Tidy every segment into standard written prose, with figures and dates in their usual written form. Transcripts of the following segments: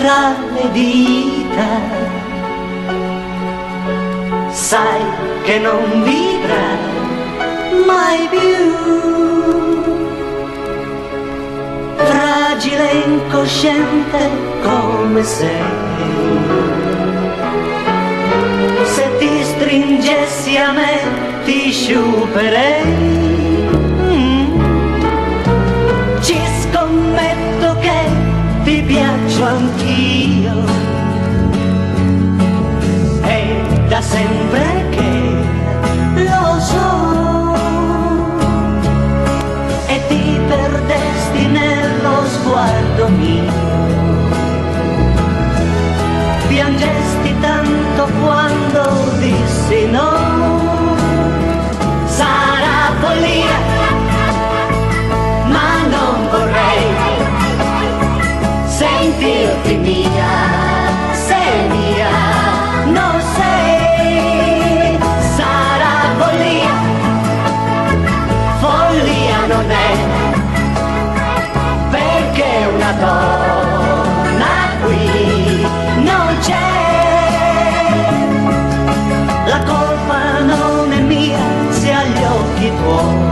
tra le dita, sai che non vivrà mai più, fragile e incosciente come sei. Se ti stringessi a me ti sciuperei. Ci scommetto che ti piaccio anch'io, è da sempre che lo so, e ti perdesti nello sguardo mio. Piangesti tanto quando dissi no. Sarà follia, ma non vorrei sentirti mia, sei mia, non sei. Sarà follia, follia non è, perché una donna qui non c'è. La colpa non è mia se agli occhi tuoi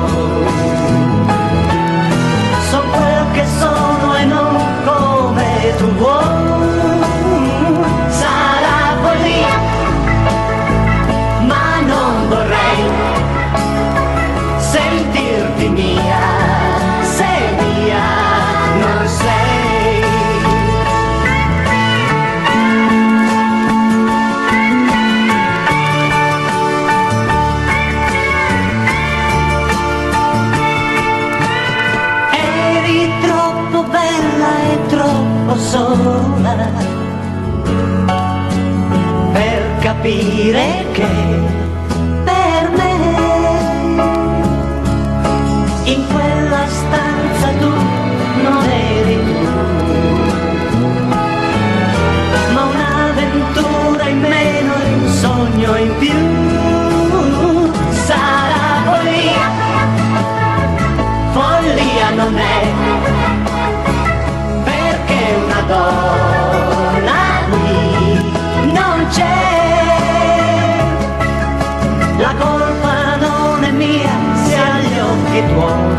sono quel che sono e non come tu vuoi. Sarà follia, ma non vorrei sentirti mia, sei mia, non sei. Sola per capire che per me in quella stanza tu non eri tu, ma un'avventura in meno e un sogno in più. Sarà follia, follia non è, una donna qui non c'è. La colpa non è mia se agli occhi tuoi